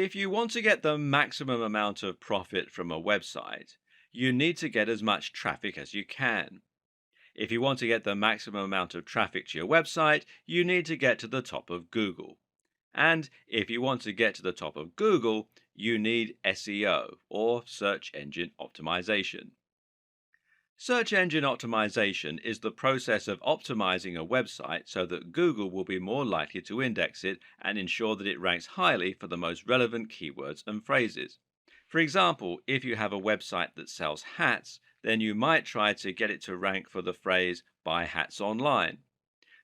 If you want to get the maximum amount of profit from a website, you need to get as much traffic as you can. If you want to get the maximum amount of traffic to your website, you need to get to the top of Google. And if you want to get to the top of Google, you need SEO, or search engine optimization. Search engine optimization is the process of optimizing a website so that Google will be more likely to index it and ensure that it ranks highly for the most relevant keywords and phrases. For example, if you have a website that sells hats, then you might try to get it to rank for the phrase "buy hats online."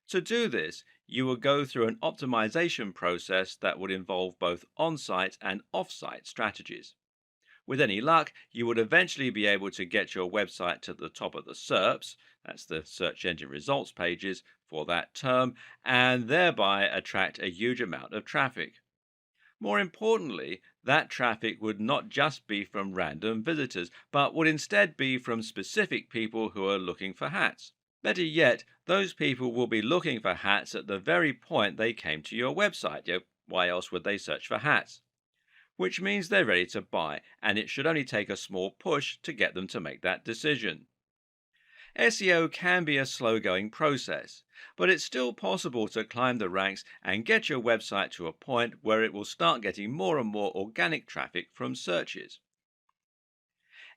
To do this, you will go through an optimization process that would involve both on-site and off-site strategies. With any luck, you would eventually be able to get your website to the top of the SERPs, that's the search engine results pages, for that term, and thereby attract a huge amount of traffic. More importantly, that traffic would not just be from random visitors, but would instead be from specific people who are looking for hats. Better yet, those people will be looking for hats at the very point they came to your website. Why else would they search for hats? Which means they're ready to buy, and it should only take a small push to get them to make that decision. SEO can be a slow-going process, but it's still possible to climb the ranks and get your website to a point where it will start getting more and more organic traffic from searches.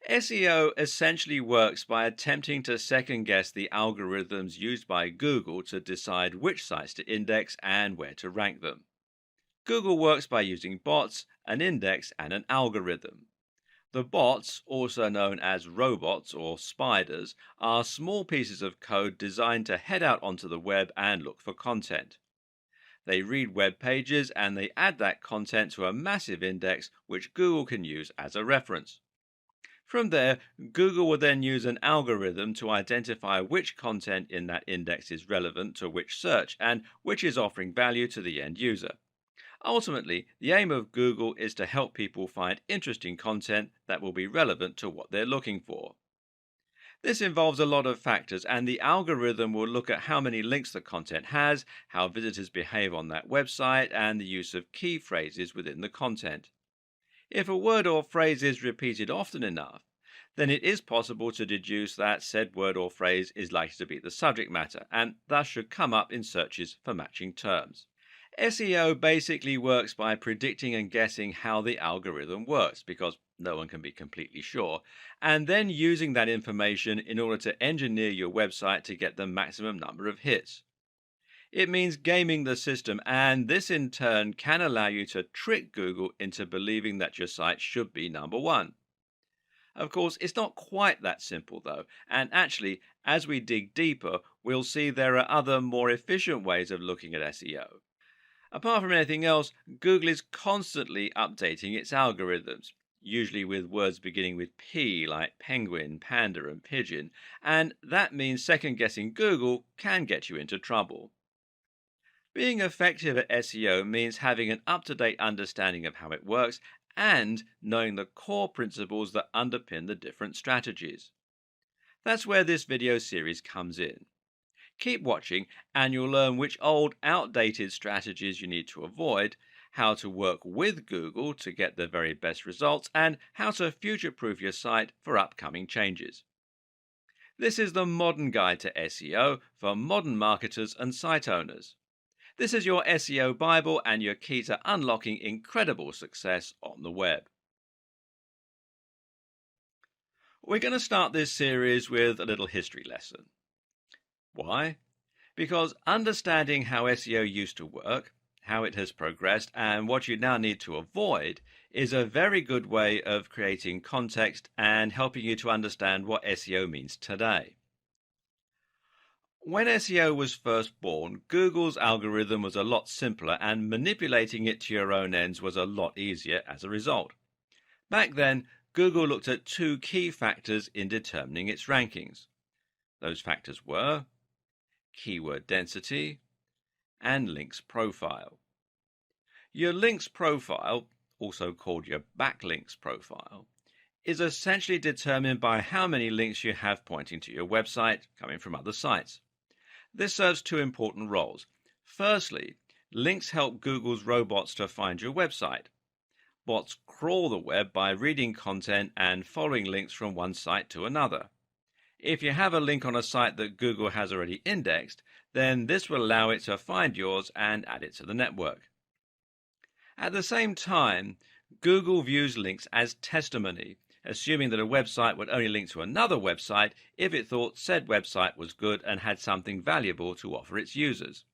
SEO essentially works by attempting to second-guess the algorithms used by Google to decide which sites to index and where to rank them. Google works by using bots, an index, and an algorithm. The bots, also known as robots or spiders, are small pieces of code designed to head out onto the web and look for content. They read web pages and they add that content to a massive index which Google can use as a reference. From there, Google will then use an algorithm to identify which content in that index is relevant to which search and which is offering value to the end user. Ultimately, the aim of Google is to help people find interesting content that will be relevant to what they're looking for. This involves a lot of factors, and the algorithm will look at how many links the content has, how visitors behave on that website, and the use of key phrases within the content. If a word or phrase is repeated often enough, then it is possible to deduce that said word or phrase is likely to be the subject matter, and thus should come up in searches for matching terms. SEO basically works by predicting and guessing how the algorithm works, because no one can be completely sure, and then using that information in order to engineer your website to get the maximum number of hits. It means gaming the system, and this in turn can allow you to trick Google into believing that your site should be number one. Of course, it's not quite that simple though, and actually, as we dig deeper, we'll see there are other more efficient ways of looking at SEO. Apart from anything else, Google is constantly updating its algorithms, usually with words beginning with P like penguin, panda, and pigeon, and that means second-guessing Google can get you into trouble. Being effective at SEO means having an up-to-date understanding of how it works and knowing the core principles that underpin the different strategies. That's where this video series comes in. Keep watching and you'll learn which old, outdated strategies you need to avoid, how to work with Google to get the very best results, and how to future-proof your site for upcoming changes. This is the modern guide to SEO for modern marketers and site owners. This is your SEO Bible and your key to unlocking incredible success on the web. We're going to start this series with a little history lesson. Why? Because understanding how SEO used to work, how it has progressed, and what you now need to avoid is a very good way of creating context and helping you to understand what SEO means today. When SEO was first born, Google's algorithm was a lot simpler and manipulating it to your own ends was a lot easier as a result. Back then, Google looked at two key factors in determining its rankings. Those factors were keyword density and links profile. Your links profile, also called your backlinks profile, is essentially determined by how many links you have pointing to your website coming from other sites. This serves two important roles. Firstly, links help Google's robots to find your website. Bots crawl the web by reading content and following links from one site to another. If you have a link on a site that Google has already indexed, then this will allow it to find yours and add it to the network. At the same time, Google views links as testimony, assuming that a website would only link to another website if it thought said website was good and had something valuable to offer its users.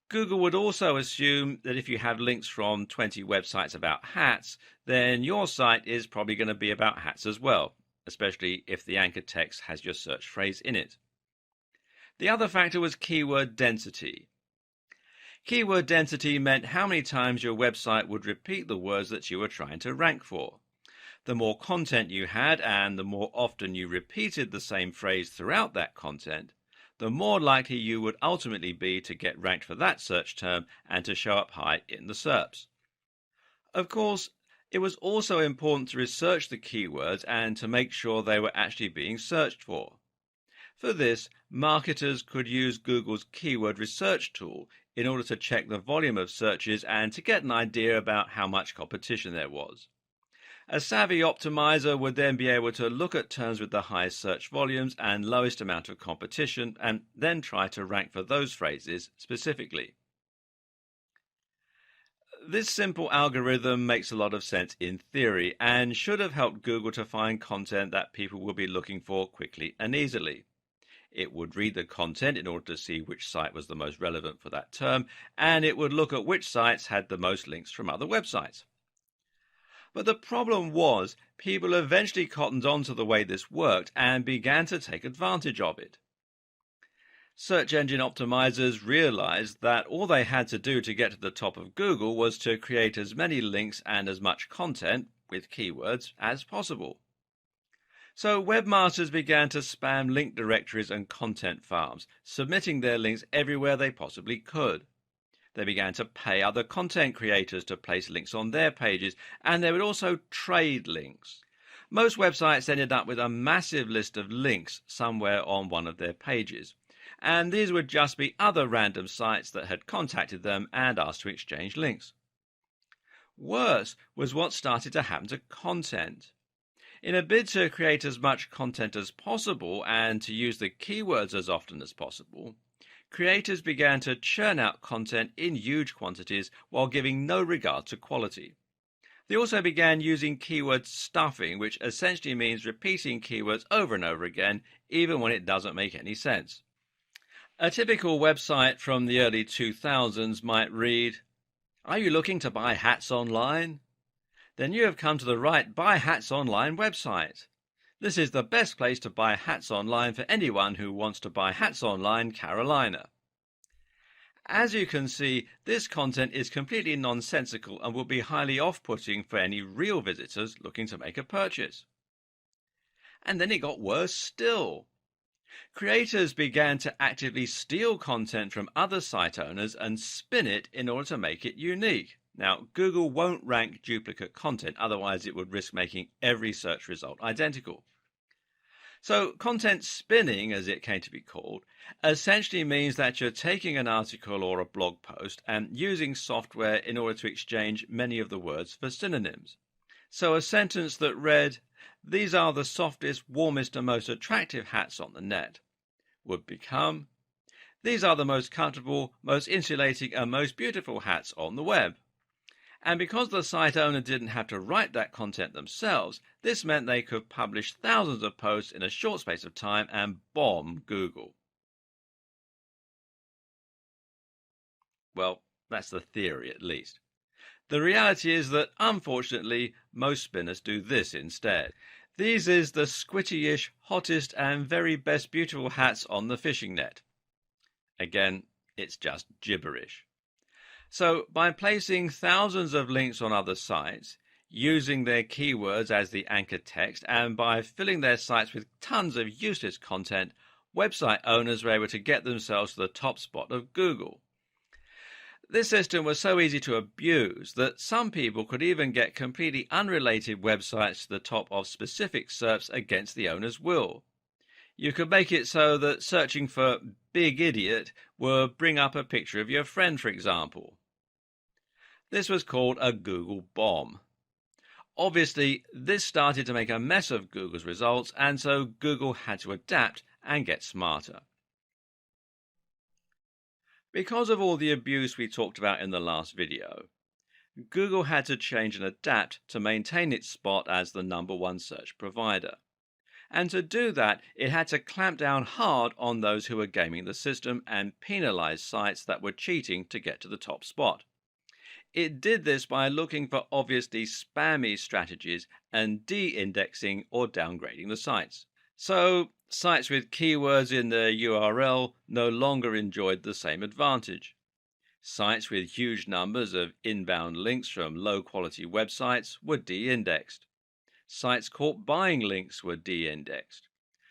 Google would also assume that if you have links from 20 websites about hats, then your site is probably going to be about hats as well, especially if the anchor text has your search phrase in it. The other factor was keyword density. Keyword density meant how many times your website would repeat the words that you were trying to rank for. The more content you had and the more often you repeated the same phrase throughout that content, the more likely you would ultimately be to get ranked for that search term and to show up high in the SERPs. Of course, it was also important to research the keywords and to make sure they were actually being searched for. For this, marketers could use Google's keyword research tool in order to check the volume of searches and to get an idea about how much competition there was. A savvy optimizer would then be able to look at terms with the highest search volumes and lowest amount of competition and then try to rank for those phrases specifically. This simple algorithm makes a lot of sense in theory and should have helped Google to find content that people will be looking for quickly and easily. It would read the content in order to see which site was the most relevant for that term, and it would look at which sites had the most links from other websites. But the problem was, people eventually cottoned on to the way this worked and began to take advantage of it. Search engine optimizers realized that all they had to do to get to the top of Google was to create as many links and as much content, with keywords, as possible. So webmasters began to spam link directories and content farms, submitting their links everywhere they possibly could. They began to pay other content creators to place links on their pages, and they would also trade links. Most websites ended up with a massive list of links somewhere on one of their pages, and these would just be other random sites that had contacted them and asked to exchange links. Worse was what started to happen to content. In a bid to create as much content as possible and to use the keywords as often as possible, creators began to churn out content in huge quantities while giving no regard to quality. They also began using keyword stuffing, which essentially means repeating keywords over and over again, even when it doesn't make any sense. A typical website from the early 2000s might read, "Are you looking to buy hats online? Then you have come to the right Buy Hats Online website. This is the best place to buy hats online for anyone who wants to buy hats online, Carolina." As you can see, this content is completely nonsensical and will be highly off-putting for any real visitors looking to make a purchase. And then it got worse still. Creators began to actively steal content from other site owners and spin it in order to make it unique. Now, Google won't rank duplicate content, otherwise it would risk making every search result identical. So content spinning, as it came to be called, essentially means that you're taking an article or a blog post and using software in order to exchange many of the words for synonyms. So a sentence that read, "These are the softest, warmest and most attractive hats on the net," would become, "These are the most comfortable, most insulating and most beautiful hats on the web." And because the site owner didn't have to write that content themselves, this meant they could publish thousands of posts in a short space of time and bomb Google. Well, that's the theory at least. The reality is that, unfortunately, most spinners do this instead. These is the squitty-ish, hottest and very best beautiful hats on the fishing net. Again, it's just gibberish. So, by placing thousands of links on other sites, using their keywords as the anchor text, and by filling their sites with tons of useless content, website owners were able to get themselves to the top spot of Google. This system was so easy to abuse that some people could even get completely unrelated websites to the top of specific SERPs against the owner's will. You could make it so that searching for Big Idiot would bring up a picture of your friend, for example. This was called a Google bomb. Obviously, this started to make a mess of Google's results, and so Google had to adapt and get smarter. Because of all the abuse we talked about in the last video, Google had to change and adapt to maintain its spot as the #1 search provider. And to do that, it had to clamp down hard on those who were gaming the system and penalize sites that were cheating to get to the top spot. It did this by looking for obviously spammy strategies and de indexing or downgrading the sites. So, sites with keywords in their URL no longer enjoyed the same advantage. Sites with huge numbers of inbound links from low quality websites were de indexed. Sites caught buying links were de indexed.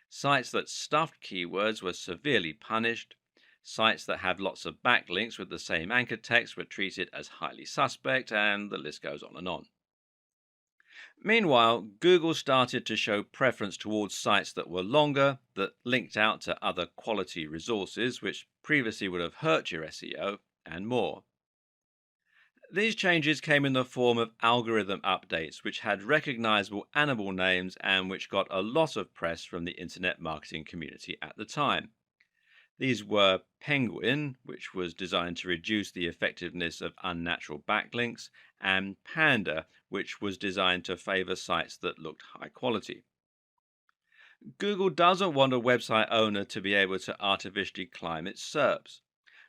Sites that stuffed keywords were severely punished. Sites that had lots of backlinks with the same anchor text were treated as highly suspect, and the list goes on and on. Meanwhile, Google started to show preference towards sites that were longer, that linked out to other quality resources which previously would have hurt your SEO, and more. These changes came in the form of algorithm updates, which had recognizable animal names and which got a lot of press from the internet marketing community at the time. These were Penguin, which was designed to reduce the effectiveness of unnatural backlinks, and Panda, which was designed to favor sites that looked high quality. Google doesn't want a website owner to be able to artificially climb its SERPs.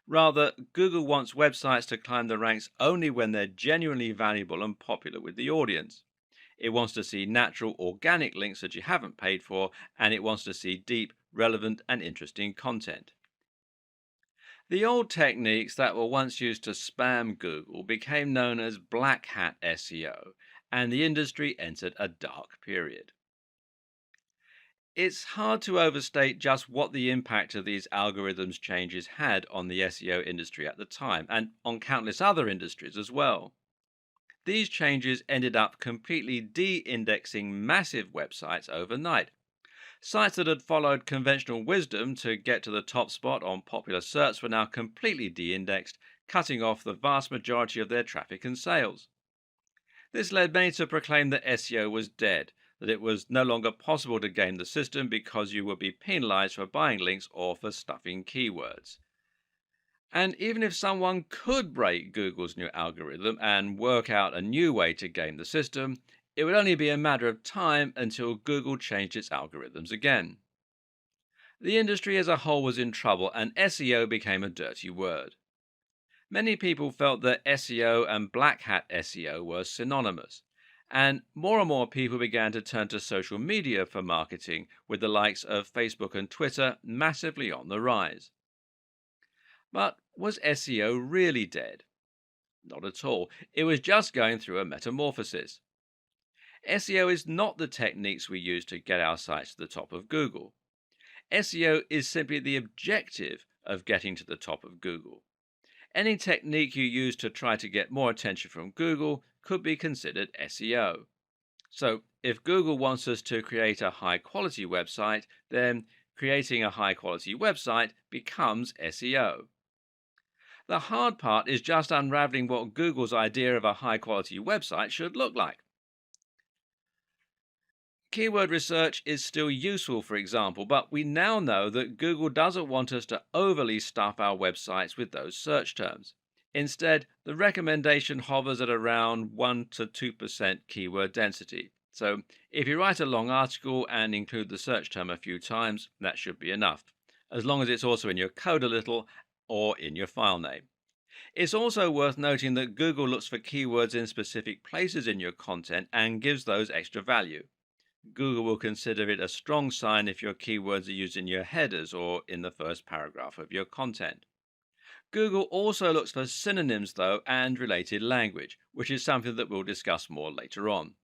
Rather, Google wants websites to climb the ranks only when they're genuinely valuable and popular with the audience. It wants to see natural, organic links that you haven't paid for, and it wants to see deep, relevant, and interesting content. The old techniques that were once used to spam Google became known as black hat SEO, and the industry entered a dark period. It's hard to overstate just what the impact of these algorithms changes had on the SEO industry at the time, and on countless other industries as well. These changes ended up completely de-indexing massive websites overnight. Sites that had followed conventional wisdom to get to the top spot on popular search were now completely de-indexed, cutting off the vast majority of their traffic and sales. This led many to proclaim that SEO was dead, that it was no longer possible to game the system because you would be penalized for buying links or for stuffing keywords. And even if someone could break Google's new algorithm and work out a new way to game the system, it would only be a matter of time until Google changed its algorithms again. The industry as a whole was in trouble, and SEO became a dirty word. Many people felt that SEO and black hat SEO were synonymous, and more people began to turn to social media for marketing, with the likes of Facebook and Twitter massively on the rise. But was SEO really dead? Not at all. It was just going through a metamorphosis. SEO is not the techniques we use to get our sites to the top of Google. SEO is simply the objective of getting to the top of Google. Any technique you use to try to get more attention from Google could be considered SEO. So, if Google wants us to create a high quality website, then creating a high quality website becomes SEO. The hard part is just unraveling what Google's idea of a high quality website should look like. Keyword research is still useful, for example, but we now know that Google doesn't want us to overly stuff our websites with those search terms. Instead, the recommendation hovers at around 1 to 2% keyword density. So, if you write a long article and include the search term a few times, that should be enough, as long as it's also in your code a little or in your file name. It's also worth noting that Google looks for keywords in specific places in your content and gives those extra value. Google will consider it a strong sign if your keywords are used in your headers or in the first paragraph of your content. Google also looks for synonyms, though, and related language, which is something that we'll discuss more later on.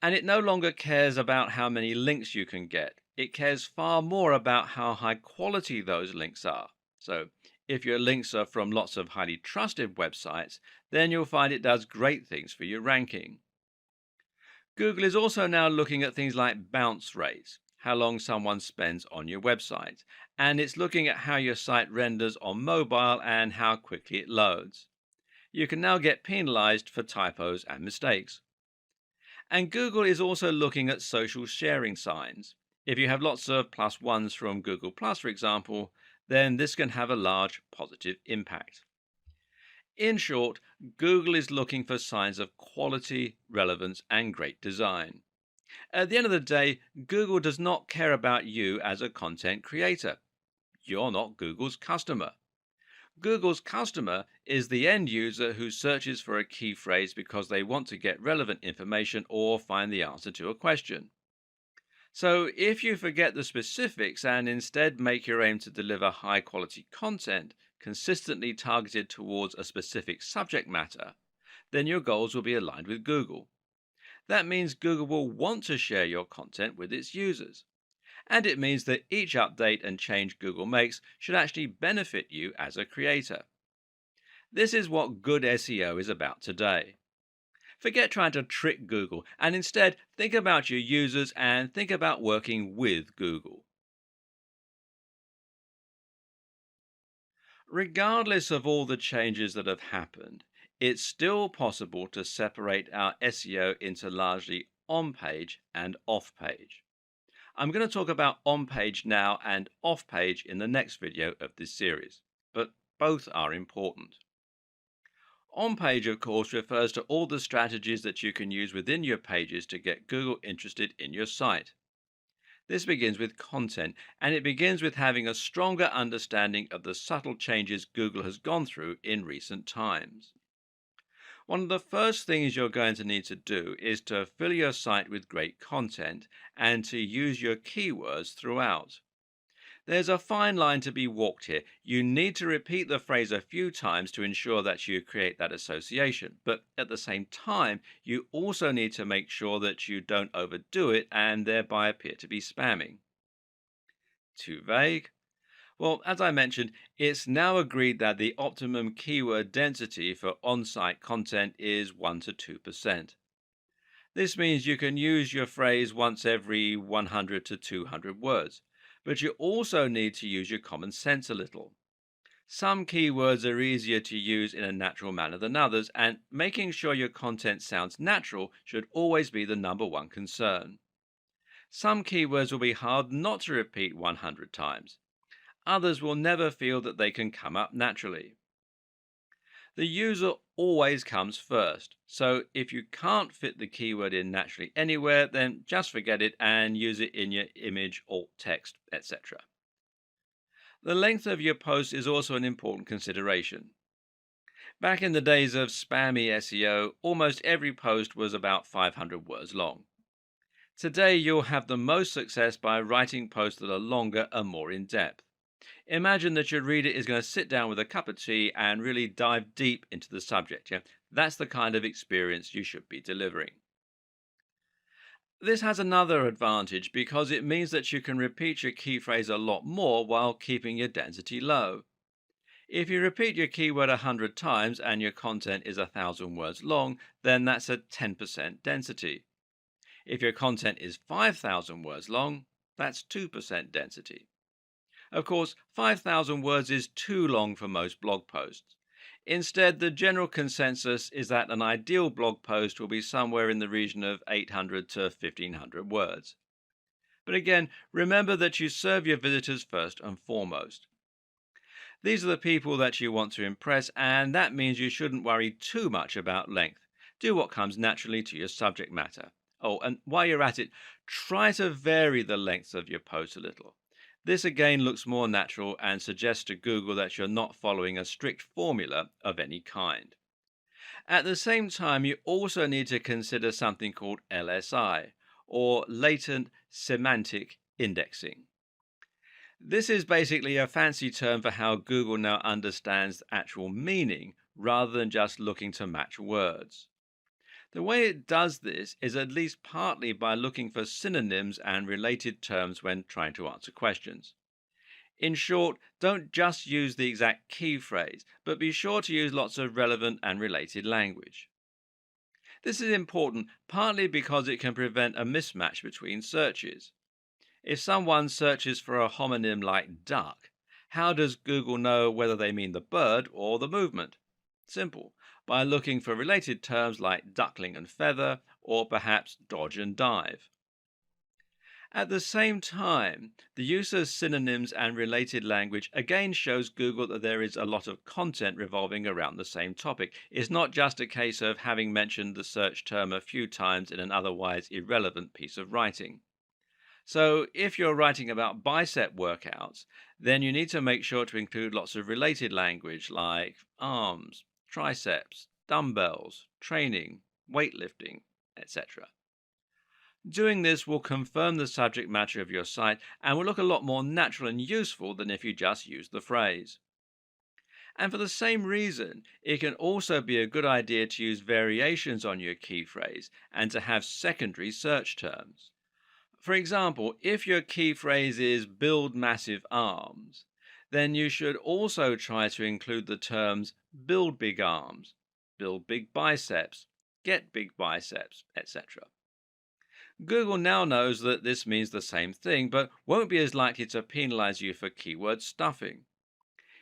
And it no longer cares about how many links you can get. It cares far more about how high quality those links are. So, if your links are from lots of highly trusted websites, then you'll find it does great things for your ranking. Google is also now looking at things like bounce rates, how long someone spends on your website, and it's looking at how your site renders on mobile and how quickly it loads. You can now get penalized for typos and mistakes. And Google is also looking at social sharing signs. If you have lots of plus ones from Google Plus, for example, then this can have a large positive impact. In short, Google is looking for signs of quality, relevance, and great design. At the end of the day, Google does not care about you as a content creator. You're not Google's customer. Google's customer is the end user who searches for a key phrase because they want to get relevant information or find the answer to a question. So, if you forget the specifics and instead make your aim to deliver high quality content consistently targeted towards a specific subject matter, then your goals will be aligned with Google. That means Google will want to share your content with its users. And it means that each update and change Google makes should actually benefit you as a creator. This is what good SEO is about today. Forget trying to trick Google and instead think about your users and think about working with Google. Regardless of all the changes that have happened, it's still possible to separate our SEO into largely on page and off page. I'm going to talk about on page now and off page in the next video of this series, but both are important. On page, of course, refers to all the strategies that you can use within your pages to get Google interested in your site. This begins with content, and it begins with having a stronger understanding of the subtle changes Google has gone through in recent times. One of the first things you're going to need to do is to fill your site with great content and to use your keywords throughout. There's a fine line to be walked here. You need to repeat the phrase a few times to ensure that you create that association. But at the same time, you also need to make sure that you don't overdo it and thereby appear to be spamming. Too vague? Well, as I mentioned, it's now agreed that the optimum keyword density for on site content is 1 to 2%. This means you can use your phrase once every 100 to 200 words, but you also need to use your common sense a little. Some keywords are easier to use in a natural manner than others, and making sure your content sounds natural should always be the number one concern. Some keywords will be hard not to repeat 100 times. Others will never feel that they can come up naturally. The user always comes first, so if you can't fit the keyword in naturally anywhere, then just forget it and use it in your image, alt text, etc. The length of your post is also an important consideration. Back in the days of spammy SEO, almost every post was about 500 words long. Today, you'll have the most success by writing posts that are longer and more in depth. Imagine that your reader is going to sit down with a cup of tea and really dive deep into the subject. Yeah? That's the kind of experience you should be delivering. This has another advantage because it means that you can repeat your key phrase a lot more while keeping your density low. If you repeat your keyword 100 times and your content is 1,000 words long, then that's a 10% density. If your content is 5,000 words long, that's 2% density. Of course, 5,000 words is too long for most blog posts. Instead, the general consensus is that an ideal blog post will be somewhere in the region of 800 to 1,500 words. But again, remember that you serve your visitors first and foremost. These are the people that you want to impress, and that means you shouldn't worry too much about length. Do what comes naturally to your subject matter. Oh, and while you're at it, try to vary the length of your post a little. This again looks more natural and suggests to Google that you're not following a strict formula of any kind. At the same time, you also need to consider something called LSI, or latent semantic indexing. This is basically a fancy term for how Google now understands actual meaning rather than just looking to match words. The way it does this is at least partly by looking for synonyms and related terms when trying to answer questions. In short, don't just use the exact key phrase, but be sure to use lots of relevant and related language. This is important partly because it can prevent a mismatch between searches. If someone searches for a homonym like duck, how does Google know whether they mean the bird or the movement? Simple, by looking for related terms like duckling and feather, or perhaps dodge and dive. At the same time, the use of synonyms and related language again shows Google that there is a lot of content revolving around the same topic. It's not just a case of having mentioned the search term a few times in an otherwise irrelevant piece of writing. So, if you're writing about bicep workouts, then you need to make sure to include lots of related language like arms, triceps, dumbbells, training, weightlifting, etc. Doing this will confirm the subject matter of your site and will look a lot more natural and useful than if you just use the phrase. And for the same reason, it can also be a good idea to use variations on your key phrase and to have secondary search terms. For example, if your key phrase is build massive arms, then you should also try to include the terms build big arms, build big biceps, get big biceps, etc. Google now knows that this means the same thing, but won't be as likely to penalize you for keyword stuffing.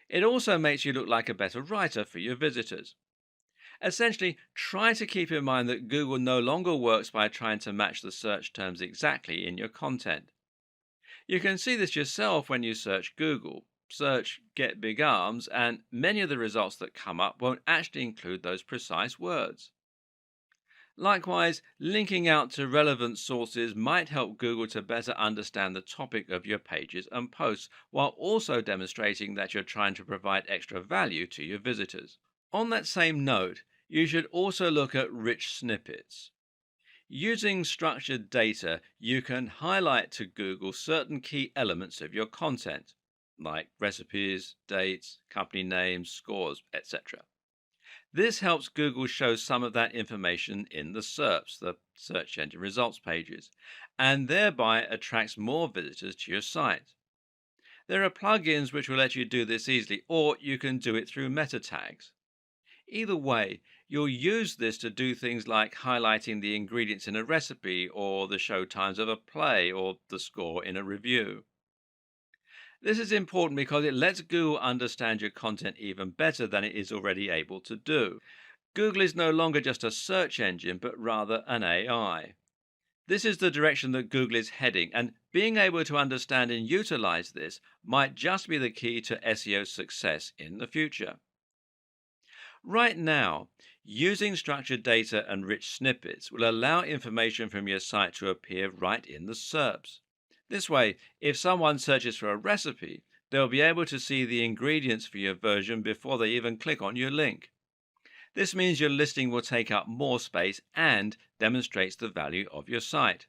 It also makes you look like a better writer for your visitors. Essentially, try to keep in mind that Google no longer works by trying to match the search terms exactly in your content. You can see this yourself when you search Google. Search get big arms, and many of the results that come up won't actually include those precise words. Likewise, linking out to relevant sources might help Google to better understand the topic of your pages and posts, while also demonstrating that you're trying to provide extra value to your visitors. On that same note, you should also look at rich snippets. Using structured data, you can highlight to Google certain key elements of your content, like recipes, dates, company names, scores, etc. This helps Google show some of that information in the SERPs, the search engine results pages, and thereby attracts more visitors to your site. There are plugins which will let you do this easily, or you can do it through meta tags. Either way, you'll use this to do things like highlighting the ingredients in a recipe, or the show times of a play, or the score in a review. This is important because it lets Google understand your content even better than it is already able to do. Google is no longer just a search engine, but rather an AI. This is the direction that Google is heading, and being able to understand and utilize this might just be the key to SEO success in the future. Right now, using structured data and rich snippets will allow information from your site to appear right in the SERPs. This way, if someone searches for a recipe, they'll be able to see the ingredients for your version before they even click on your link. This means your listing will take up more space and demonstrates the value of your site.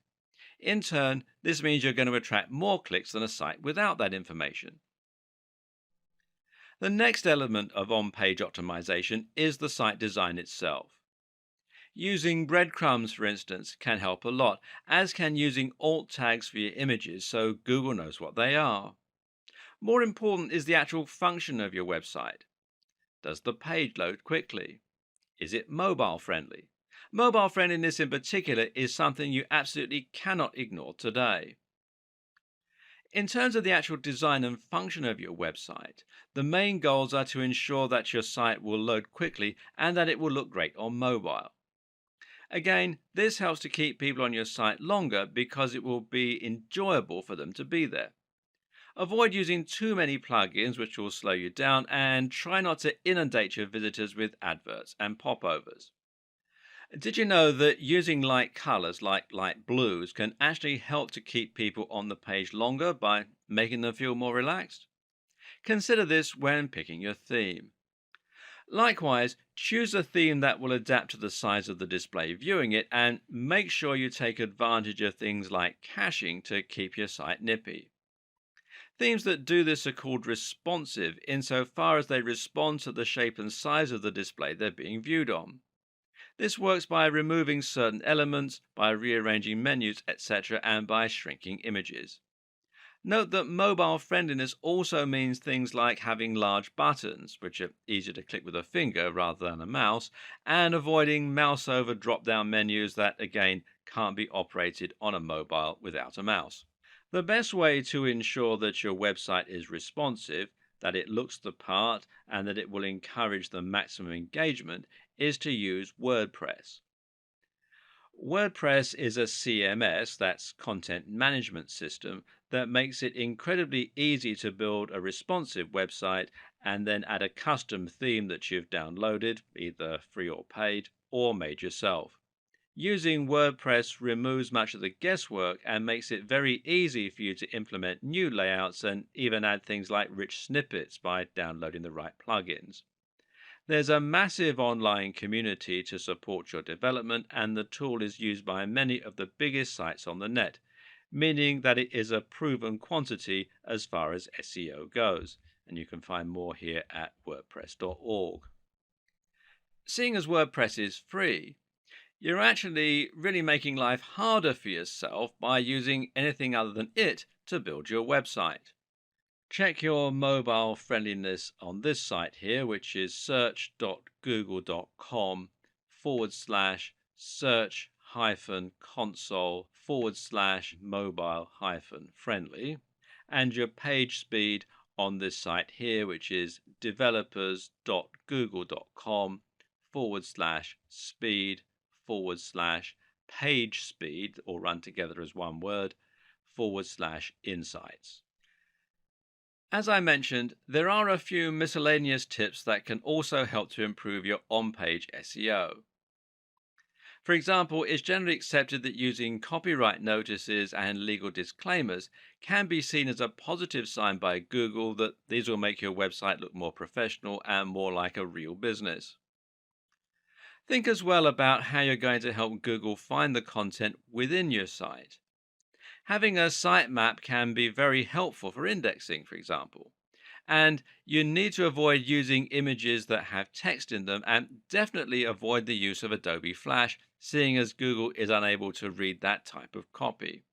In turn, this means you're going to attract more clicks than a site without that information. The next element of on-page optimization is the site design itself. Using breadcrumbs, for instance, can help a lot, as can using alt tags for your images so Google knows what they are. More important is the actual function of your website. Does the page load quickly? Is it mobile friendly? Mobile friendliness in particular is something you absolutely cannot ignore today. In terms of the actual design and function of your website, the main goals are to ensure that your site will load quickly and that it will look great on mobile. Again, this helps to keep people on your site longer because it will be enjoyable for them to be there. Avoid using too many plugins which will slow you down, and try not to inundate your visitors with adverts and popovers. Did you know that using light colors like light blues can actually help to keep people on the page longer by making them feel more relaxed? Consider this when picking your theme. Likewise, choose a theme that will adapt to the size of the display viewing it, and make sure you take advantage of things like caching to keep your site nippy. Themes that do this are called responsive insofar as they respond to the shape and size of the display they're being viewed on. This works by removing certain elements, by rearranging menus, etc., and by shrinking images. Note that mobile friendliness also means things like having large buttons, which are easier to click with a finger rather than a mouse, and avoiding mouse over drop down menus that, again, can't be operated on a mobile without a mouse. The best way to ensure that your website is responsive, that it looks the part, and that it will encourage the maximum engagement is to use WordPress. WordPress is a CMS, that's content management system, that makes it incredibly easy to build a responsive website and then add a custom theme that you've downloaded, either free or paid, or made yourself. Using WordPress removes much of the guesswork and makes it very easy for you to implement new layouts and even add things like rich snippets by downloading the right plugins. There's a massive online community to support your development, and the tool is used by many of the biggest sites on the net, meaning that it is a proven quantity as far as SEO goes. And you can find more here at WordPress.org. Seeing as WordPress is free, you're actually really making life harder for yourself by using anything other than it to build your website. Check your mobile friendliness on this site here, which is search.google.com/search console /mobile friendly, and your page speed on this site here, which is developers.google.com /speed page speed, or run together as one word, /insights. As I mentioned, there are a few miscellaneous tips that can also help to improve your on-page SEO. For example, it's generally accepted that using copyright notices and legal disclaimers can be seen as a positive sign by Google that these will make your website look more professional and more like a real business. Think as well about how you're going to help Google find the content within your site. Having a sitemap can be very helpful for indexing, for example. And you need to avoid using images that have text in them, and definitely avoid the use of Adobe Flash, seeing as Google is unable to read that type of copy.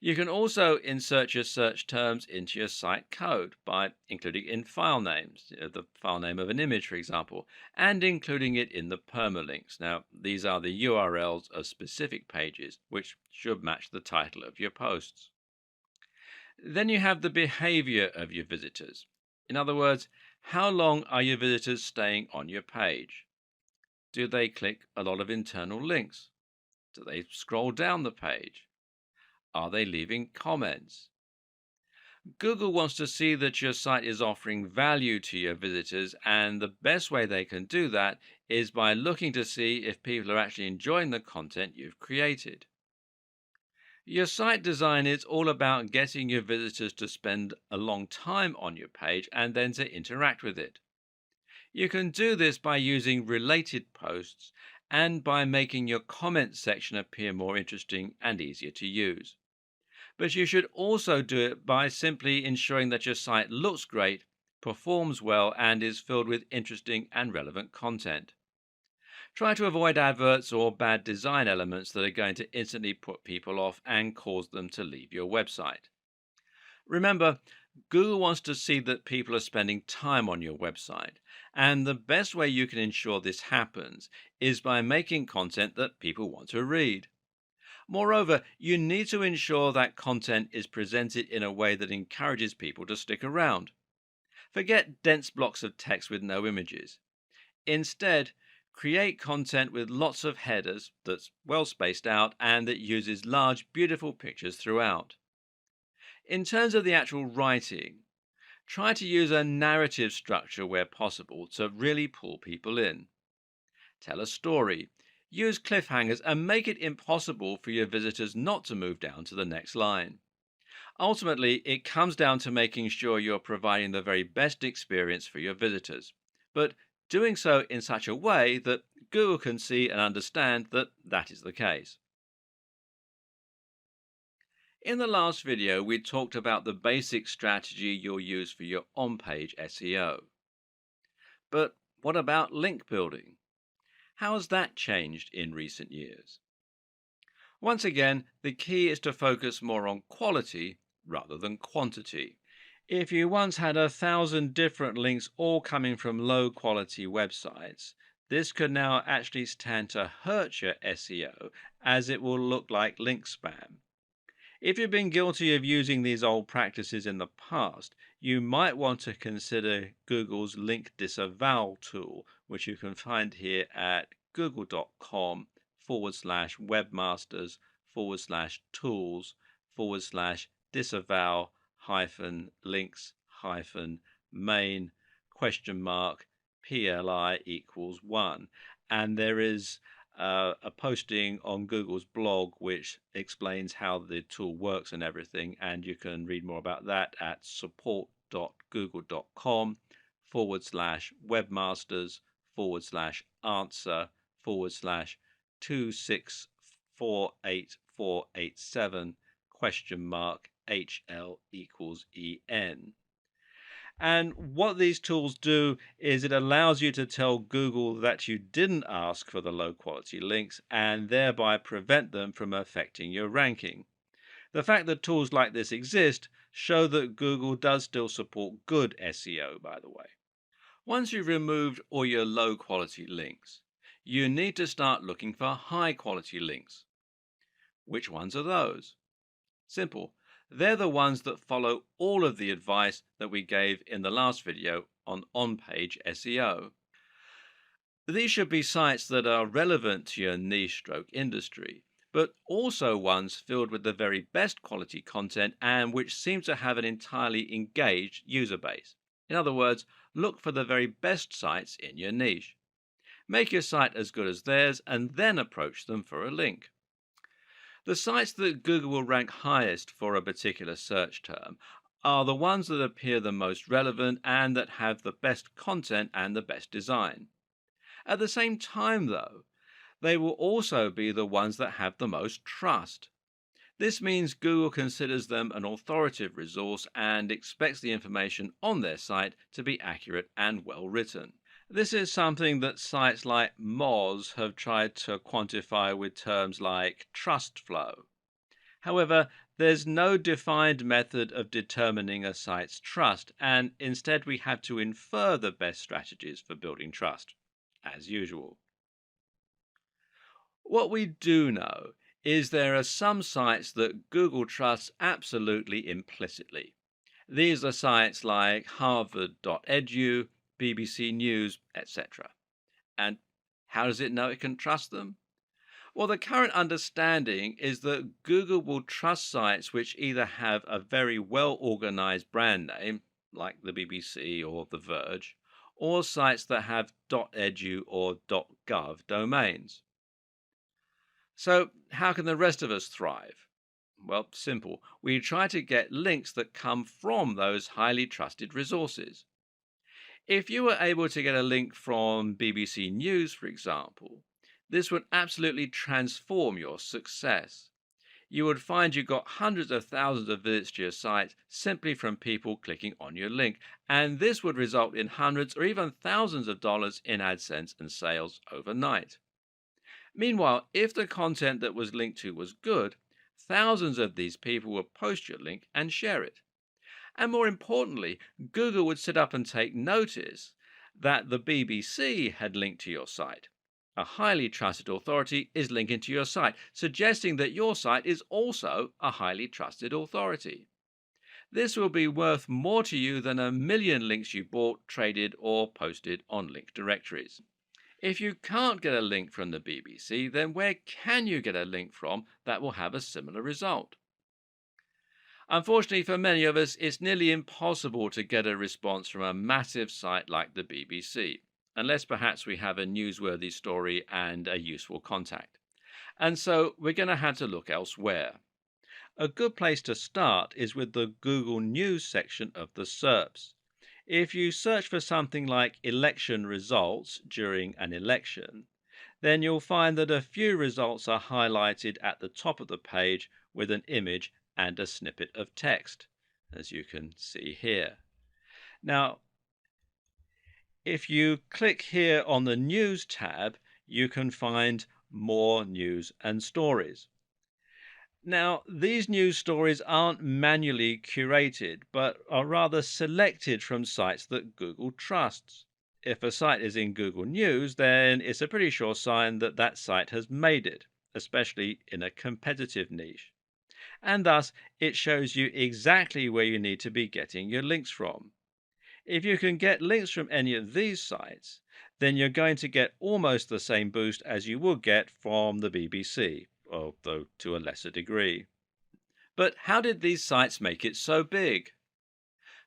You can also insert your search terms into your site code by including in file names, the file name of an image, for example, and including it in the permalinks. Now, these are the URLs of specific pages, which should match the title of your posts. Then you have the behavior of your visitors. In other words, how long are your visitors staying on your page? Do they click a lot of internal links? Do they scroll down the page? Are they leaving comments? Google wants to see that your site is offering value to your visitors, and the best way they can do that is by looking to see if people are actually enjoying the content you've created. Your site design is all about getting your visitors to spend a long time on your page and then to interact with it. You can do this by using related posts and by making your comment section appear more interesting and easier to use. But you should also do it by simply ensuring that your site looks great, performs well, and is filled with interesting and relevant content. Try to avoid adverts or bad design elements that are going to instantly put people off and cause them to leave your website. Remember, Google wants to see that people are spending time on your website, and the best way you can ensure this happens is by making content that people want to read. Moreover, you need to ensure that content is presented in a way that encourages people to stick around. Forget dense blocks of text with no images. Instead, create content with lots of headers that's well spaced out and that uses large, beautiful pictures throughout. In terms of the actual writing, try to use a narrative structure where possible to really pull people in. Tell a story, use cliffhangers, and make it impossible for your visitors not to move down to the next line. Ultimately, it comes down to making sure you're providing the very best experience for your visitors, but doing so in such a way that Google can see and understand that that is the case. In the last video, we talked about the basic strategy you'll use for your on-page SEO. But what about link building? How has that changed in recent years? Once again, the key is to focus more on quality rather than quantity. If you once had 1,000 different links all coming from low quality websites, this could now actually stand to hurt your SEO, as it will look like link spam. If you've been guilty of using these old practices in the past, you might want to consider Google's link disavow tool, which you can find here at google.com webmasters tools disavow links main PLI equals 1. And there is a posting on Google's blog which explains how the tool works and everything. And you can read more about that at support.google.com /webmasters answer /2648487 HL equals EN. And what these tools do is it allows you to tell Google that you didn't ask for the low quality links and thereby prevent them from affecting your ranking. The fact that tools like this exist show that Google does still support good SEO, by the way. Once you've removed all your low quality links, you need to start looking for high quality links. Which ones are those? Simple. They're the ones that follow all of the advice that we gave in the last video on on-page SEO. These should be sites that are relevant to your niche stroke industry, but also ones filled with the very best quality content and which seem to have an entirely engaged user base. In other words, look for the very best sites in your niche. Make your site as good as theirs and then approach them for a link. The sites that Google will rank highest for a particular search term are the ones that appear the most relevant and that have the best content and the best design. At the same time, though, they will also be the ones that have the most trust. This means Google considers them an authoritative resource and expects the information on their site to be accurate and well written. This is something that sites like Moz have tried to quantify with terms like trust flow. However, there's no defined method of determining a site's trust, and instead we have to infer the best strategies for building trust, as usual. What we do know is there are some sites that Google trusts absolutely implicitly. These are sites like harvard.edu, BBC News, etc. And how does it know it can trust them? Well, the current understanding is that Google will trust sites which either have a very well organized brand name, like the BBC or The Verge, or sites that have .edu or .gov domains. So, how can the rest of us thrive? Well, simple. We try to get links that come from those highly trusted resources. If you were able to get a link from BBC News, for example, this would absolutely transform your success. You would find you got hundreds of thousands of visits to your site simply from people clicking on your link, and this would result in hundreds or even thousands of dollars in AdSense and sales overnight. Meanwhile, if the content that was linked to was good, thousands of these people would post your link and share it. And more importantly, Google would sit up and take notice that the BBC had linked to your site. A highly trusted authority is linking to your site, suggesting that your site is also a highly trusted authority. This will be worth more to you than a million links you bought, traded, or posted on link directories. If you can't get a link from the BBC, then where can you get a link from that will have a similar result? Unfortunately for many of us, it's nearly impossible to get a response from a massive site like the BBC, unless perhaps we have a newsworthy story and a useful contact. And so we're going to have to look elsewhere. A good place to start is with the Google News section of the SERPs. If you search for something like election results during an election, then you'll find that a few results are highlighted at the top of the page with an image and a snippet of text, as you can see here. Now, if you click here on the News tab, you can find more news and stories. Now, these news stories aren't manually curated, but are rather selected from sites that Google trusts. If a site is in Google News, then it's a pretty sure sign that that site has made it, especially in a competitive niche. And thus, it shows you exactly where you need to be getting your links from. If you can get links from any of these sites, then you're going to get almost the same boost as you would get from the BBC, although to a lesser degree. But how did these sites make it so big?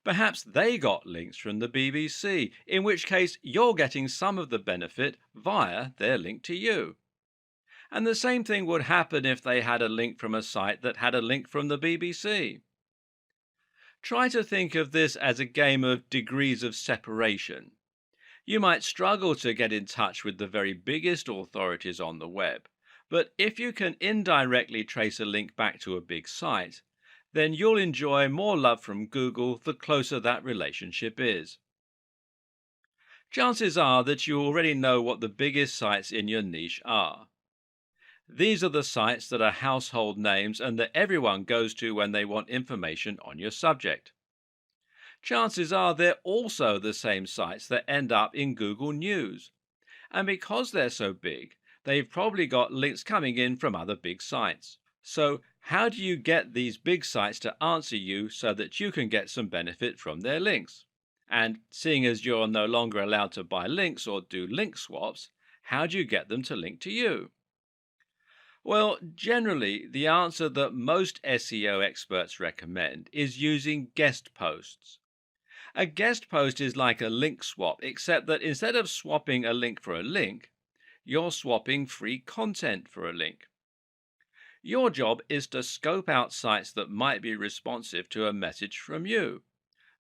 Perhaps they got links from the BBC, in which case you're getting some of the benefit via their link to you. And the same thing would happen if they had a link from a site that had a link from the BBC. Try to think of this as a game of degrees of separation. You might struggle to get in touch with the very biggest authorities on the web, but if you can indirectly trace a link back to a big site, then you'll enjoy more love from Google the closer that relationship is. Chances are that you already know what the biggest sites in your niche are. These are the sites that are household names and that everyone goes to when they want information on your subject. Chances are they're also the same sites that end up in Google News. And because they're so big, they've probably got links coming in from other big sites. So, how do you get these big sites to answer you so that you can get some benefit from their links? And seeing as you're no longer allowed to buy links or do link swaps, how do you get them to link to you? Well, generally, the answer that most SEO experts recommend is using guest posts. A guest post is like a link swap, except that instead of swapping a link for a link, you're swapping free content for a link. Your job is to scope out sites that might be responsive to a message from you.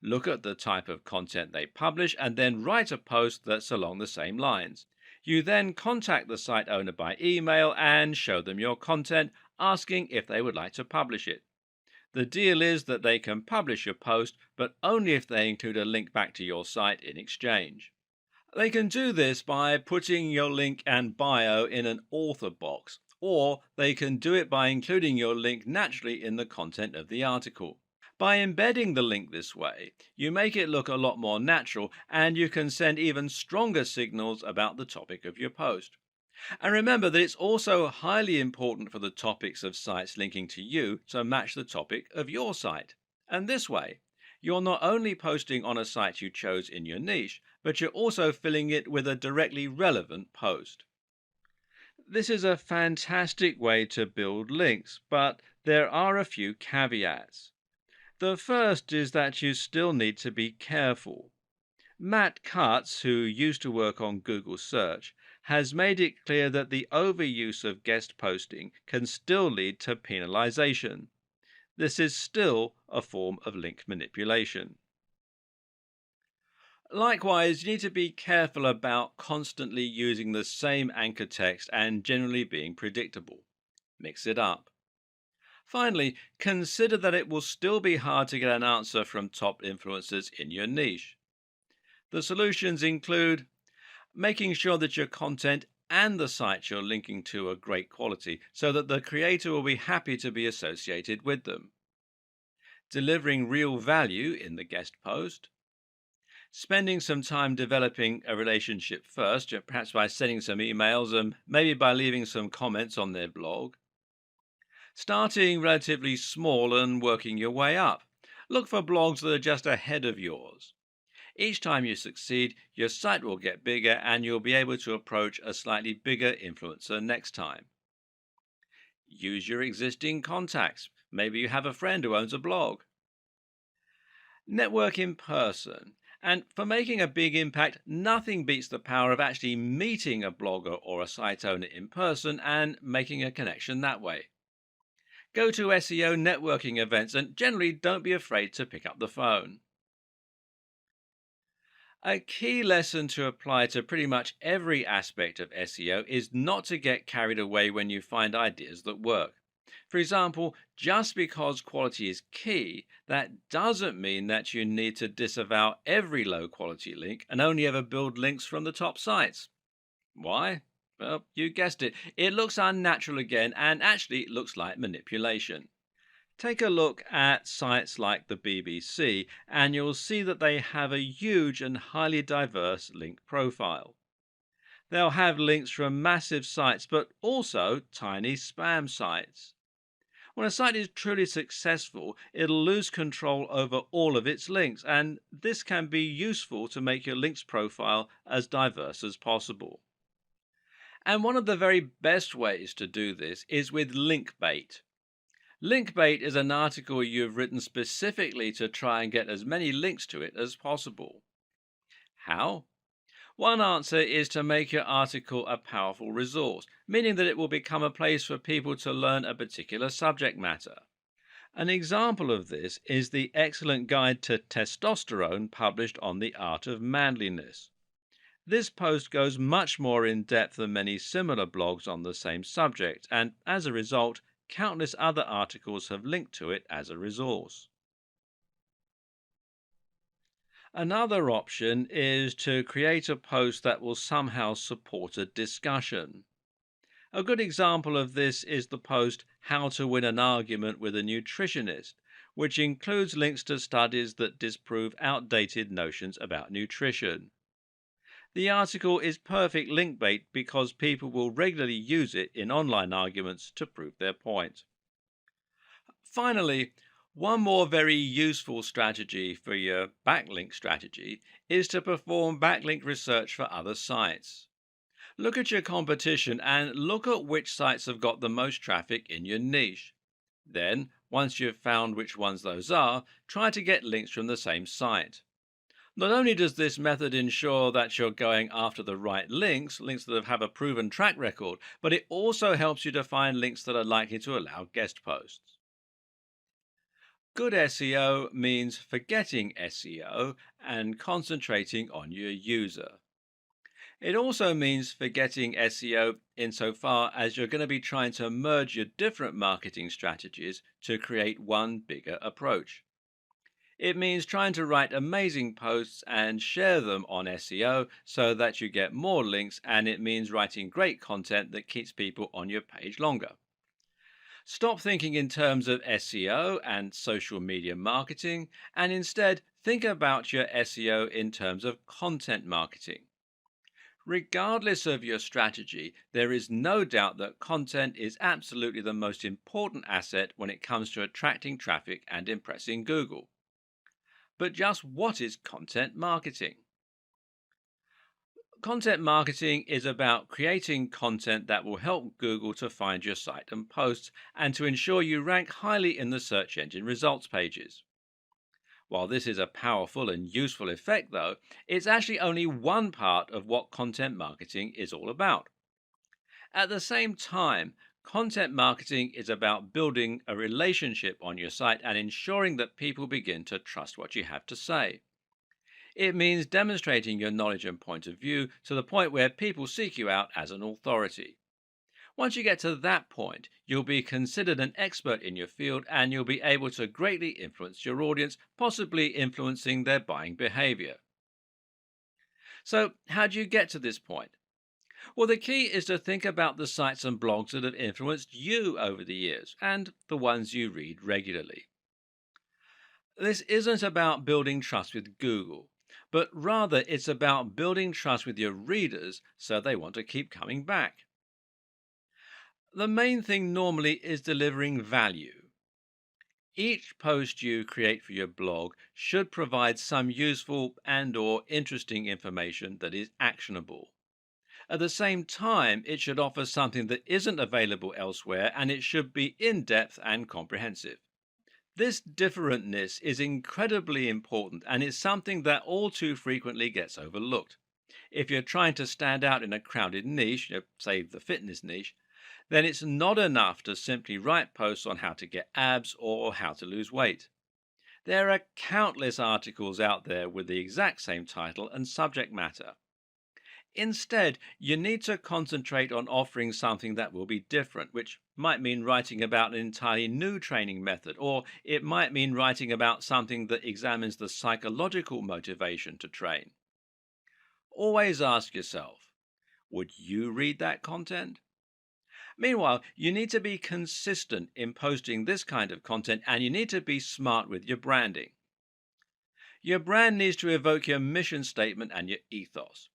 Look at the type of content they publish and then write a post that's along the same lines. You then contact the site owner by email and show them your content, asking if they would like to publish it. The deal is that they can publish your post, but only if they include a link back to your site in exchange. They can do this by putting your link and bio in an author box, or they can do it by including your link naturally in the content of the article. By embedding the link this way, you make it look a lot more natural and you can send even stronger signals about the topic of your post. And remember that it's also highly important for the topics of sites linking to you to match the topic of your site. And this way, you're not only posting on a site you chose in your niche, but you're also filling it with a directly relevant post. This is a fantastic way to build links, but there are a few caveats. The first is that you still need to be careful. Matt Cutts, who used to work on Google Search, has made it clear that the overuse of guest posting can still lead to penalization. This is still a form of link manipulation. Likewise, you need to be careful about constantly using the same anchor text and generally being predictable. Mix it up. Finally, consider that it will still be hard to get an answer from top influencers in your niche. The solutions include making sure that your content and the sites you're linking to are great quality so that the creator will be happy to be associated with them, delivering real value in the guest post, spending some time developing a relationship first, perhaps by sending some emails and maybe by leaving some comments on their blog, starting relatively small and working your way up. Look for blogs that are just ahead of yours. Each time you succeed, your site will get bigger and you'll be able to approach a slightly bigger influencer next time. Use your existing contacts. Maybe you have a friend who owns a blog. Network in person. And for making a big impact, nothing beats the power of actually meeting a blogger or a site owner in person and making a connection that way. Go to SEO networking events and generally don't be afraid to pick up the phone. A key lesson to apply to pretty much every aspect of SEO is not to get carried away when you find ideas that work. For example, just because quality is key, that doesn't mean that you need to disavow every low quality link and only ever build links from the top sites. Why? Well, you guessed it. It looks unnatural again, and actually it looks like manipulation. Take a look at sites like the BBC, and you'll see that they have a huge and highly diverse link profile. They'll have links from massive sites, but also tiny spam sites. When a site is truly successful, it'll lose control over all of its links, and this can be useful to make your links profile as diverse as possible. And one of the very best ways to do this is with link bait. Link bait is an article you've written specifically to try and get as many links to it as possible. How? One answer is to make your article a powerful resource, meaning that it will become a place for people to learn a particular subject matter. An example of this is the excellent guide to testosterone published on the art of manliness. This post goes much more in depth than many similar blogs on the same subject, and as a result, countless other articles have linked to it as a resource. Another option is to create a post that will somehow support a discussion. A good example of this is the post How to Win an Argument with a Nutritionist, which includes links to studies that disprove outdated notions about nutrition. The article is perfect link bait because people will regularly use it in online arguments to prove their point. Finally, one more very useful strategy for your backlink strategy is to perform backlink research for other sites. Look at your competition and look at which sites have got the most traffic in your niche. Then, once you've found which ones those are, try to get links from the same site. Not only does this method ensure that you're going after the right links that have a proven track record, but it also helps you to find links that are likely to allow guest posts. Good SEO means forgetting SEO and concentrating on your user. It also means forgetting SEO insofar as you're going to be trying to merge your different marketing strategies to create one bigger approach. It means trying to write amazing posts and share them on SEO so that you get more links, and it means writing great content that keeps people on your page longer. Stop thinking in terms of SEO and social media marketing, and instead think about your SEO in terms of content marketing. Regardless of your strategy, there is no doubt that content is absolutely the most important asset when it comes to attracting traffic and impressing Google. But just what is content marketing? Content marketing is about creating content that will help Google to find your site and posts and to ensure you rank highly in the search engine results pages. While this is a powerful and useful effect, though, it's actually only one part of what content marketing is all about. At the same time, content marketing is about building a relationship on your site and ensuring that people begin to trust what you have to say. It means demonstrating your knowledge and point of view to the point where people seek you out as an authority. Once you get to that point, you'll be considered an expert in your field and you'll be able to greatly influence your audience, possibly influencing their buying behavior. So, how do you get to this point? Well, the key is to think about the sites and blogs that have influenced you over the years and the ones you read regularly. This isn't about building trust with Google, but rather it's about building trust with your readers so they want to keep coming back. The main thing normally is delivering value. Each post you create for your blog should provide some useful and/or interesting information that is actionable. At the same time, it should offer something that isn't available elsewhere, and it should be in-depth and comprehensive. This differentness is incredibly important and is something that all too frequently gets overlooked. If you're trying to stand out in a crowded niche, say the fitness niche, then it's not enough to simply write posts on how to get abs or how to lose weight. There are countless articles out there with the exact same title and subject matter. Instead, you need to concentrate on offering something that will be different, which might mean writing about an entirely new training method, or it might mean writing about something that examines the psychological motivation to train. Always ask yourself, would you read that content? Meanwhile, you need to be consistent in posting this kind of content and you need to be smart with your branding. Your brand needs to evoke your mission statement and your ethos.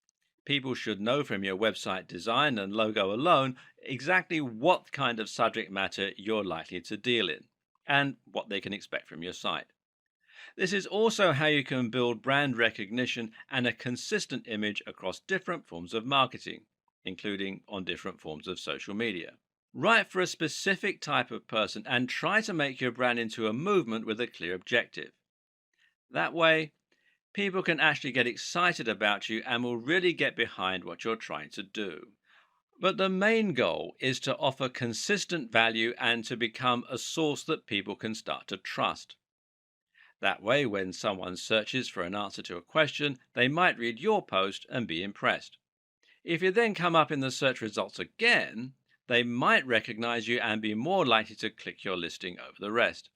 People should know from your website design and logo alone exactly what kind of subject matter you're likely to deal in and what they can expect from your site. This is also how you can build brand recognition and a consistent image across different forms of marketing, including on different forms of social media. Write for a specific type of person and try to make your brand into a movement with a clear objective. That way, people can actually get excited about you and will really get behind what you're trying to do. But the main goal is to offer consistent value and to become a source that people can start to trust. That way, when someone searches for an answer to a question, they might read your post and be impressed. If you then come up in the search results again, they might recognize you and be more likely to click your listing over the rest.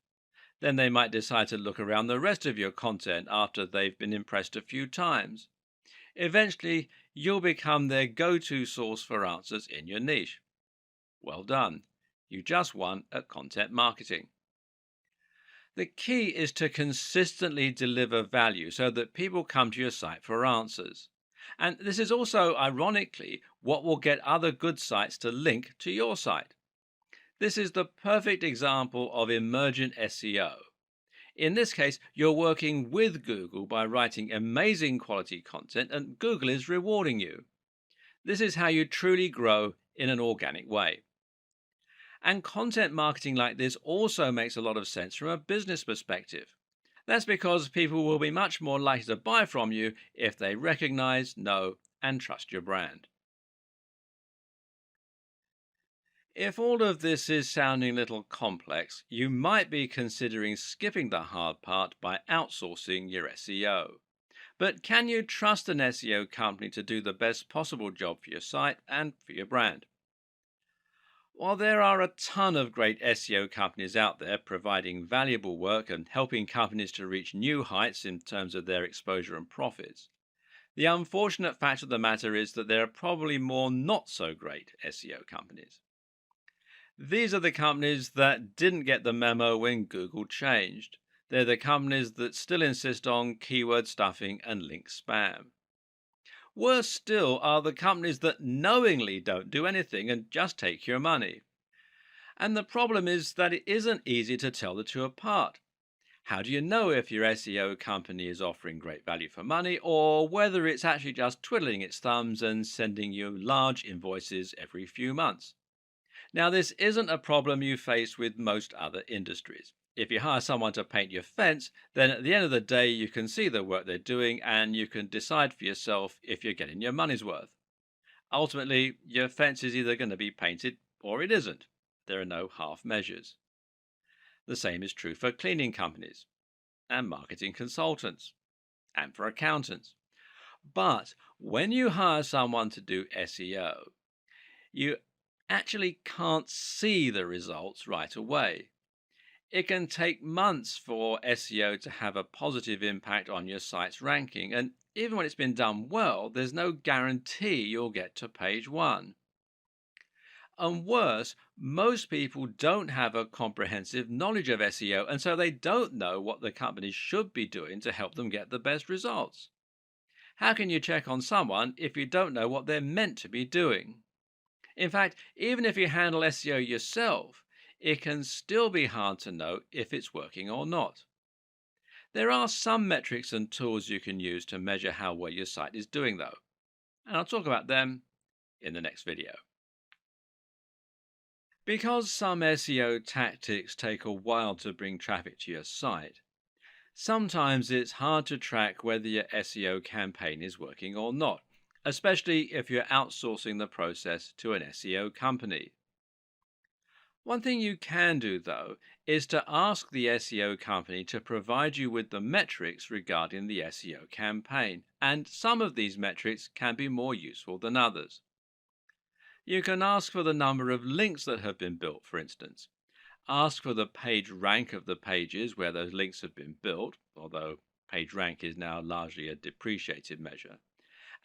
Then they might decide to look around the rest of your content after they've been impressed a few times. Eventually, you'll become their go-to source for answers in your niche. Well done. You just won at content marketing. The key is to consistently deliver value so that people come to your site for answers. And this is also, ironically, what will get other good sites to link to your site. This is the perfect example of emergent SEO. In this case, you're working with Google by writing amazing quality content, and Google is rewarding you. This is how you truly grow in an organic way. And content marketing like this also makes a lot of sense from a business perspective. That's because people will be much more likely to buy from you if they recognize, know, and trust your brand. If all of this is sounding a little complex, you might be considering skipping the hard part by outsourcing your SEO. But can you trust an SEO company to do the best possible job for your site and for your brand? While there are a ton of great SEO companies out there providing valuable work and helping companies to reach new heights in terms of their exposure and profits, the unfortunate fact of the matter is that there are probably more not so great SEO companies. These are the companies that didn't get the memo when Google changed. They're the companies that still insist on keyword stuffing and link spam. Worse still are the companies that knowingly don't do anything and just take your money. And the problem is that it isn't easy to tell the two apart. How do you know if your SEO company is offering great value for money or whether it's actually just twiddling its thumbs and sending you large invoices every few months? Now, this isn't a problem you face with most other industries. If you hire someone to paint your fence, then at the end of the day, you can see the work they're doing and you can decide for yourself if you're getting your money's worth. Ultimately, your fence is either going to be painted or it isn't. There are no half measures. The same is true for cleaning companies and marketing consultants and for accountants. But when you hire someone to do SEO, you actually can't see the results right away. It can take months for SEO to have a positive impact on your site's ranking, and even when it's been done well, there's no guarantee you'll get to page one. And worse, most people don't have a comprehensive knowledge of SEO, and so they don't know what the companies should be doing to help them get the best results. How can you check on someone if you don't know what they're meant to be doing? In fact, even if you handle SEO yourself, it can still be hard to know if it's working or not. There are some metrics and tools you can use to measure how well your site is doing, though, and I'll talk about them in the next video. Because some SEO tactics take a while to bring traffic to your site, sometimes it's hard to track whether your SEO campaign is working or not, especially if you're outsourcing the process to an SEO company. One thing you can do, though, is to ask the SEO company to provide you with the metrics regarding the SEO campaign, and some of these metrics can be more useful than others. You can ask for the number of links that have been built, for instance. Ask for the page rank of the pages where those links have been built, although page rank is now largely a depreciated measure.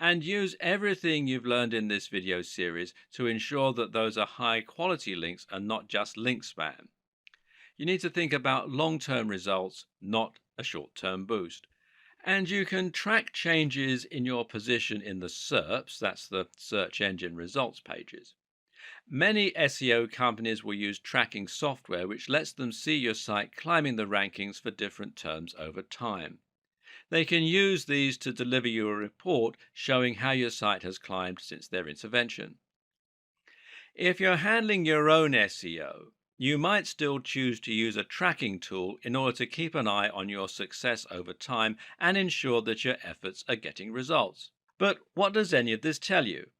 And use everything you've learned in this video series to ensure that those are high quality links and not just link spam. You need to think about long-term results, not a short-term boost. And you can track changes in your position in the SERPs, that's the search engine results pages. Many SEO companies will use tracking software which lets them see your site climbing the rankings for different terms over time. They can use these to deliver you a report showing how your site has climbed since their intervention. If you're handling your own SEO, you might still choose to use a tracking tool in order to keep an eye on your success over time and ensure that your efforts are getting results. But what does any of this tell you?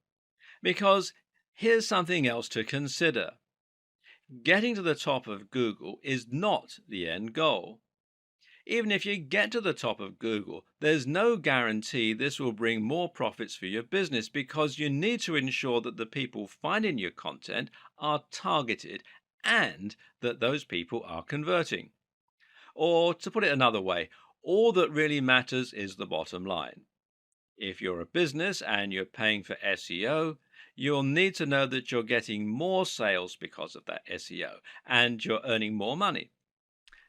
Because here's something else to consider. Getting to the top of Google is not the end goal. Even if you get to the top of Google, there's no guarantee this will bring more profits for your business because you need to ensure that the people finding your content are targeted and that those people are converting. Or to put it another way, all that really matters is the bottom line. If you're a business and you're paying for SEO, you'll need to know that you're getting more sales because of that SEO and you're earning more money.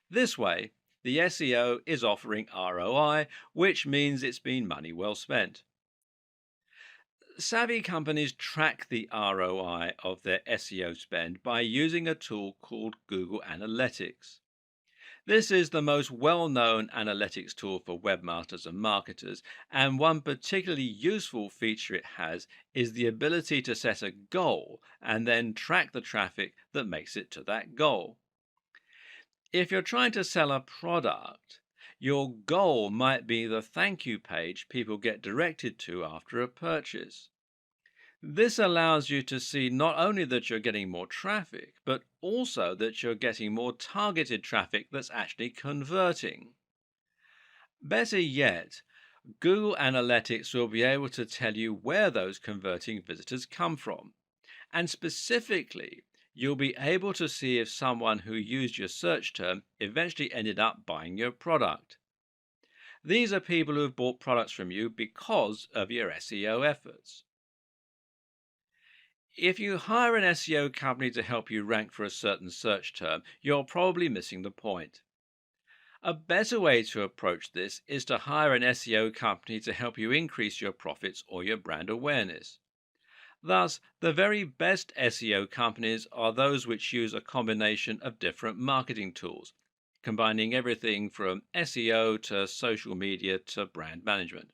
This way, the SEO is offering ROI, which means it's been money well spent. Savvy companies track the ROI of their SEO spend by using a tool called Google Analytics. This is the most well known analytics tool for webmasters and marketers, and one particularly useful feature it has is the ability to set a goal and then track the traffic that makes it to that goal. If you're trying to sell a product, your goal might be the thank you page people get directed to after a purchase. This allows you to see not only that you're getting more traffic, but also that you're getting more targeted traffic that's actually converting. Better yet, Google Analytics will be able to tell you where those converting visitors come from. And specifically, you'll be able to see if someone who used your search term eventually ended up buying your product. These are people who have bought products from you because of your SEO efforts. If you hire an SEO company to help you rank for a certain search term, you're probably missing the point. A better way to approach this is to hire an SEO company to help you increase your profits or your brand awareness. Thus, the very best SEO companies are those which use a combination of different marketing tools, combining everything from SEO to social media to brand management.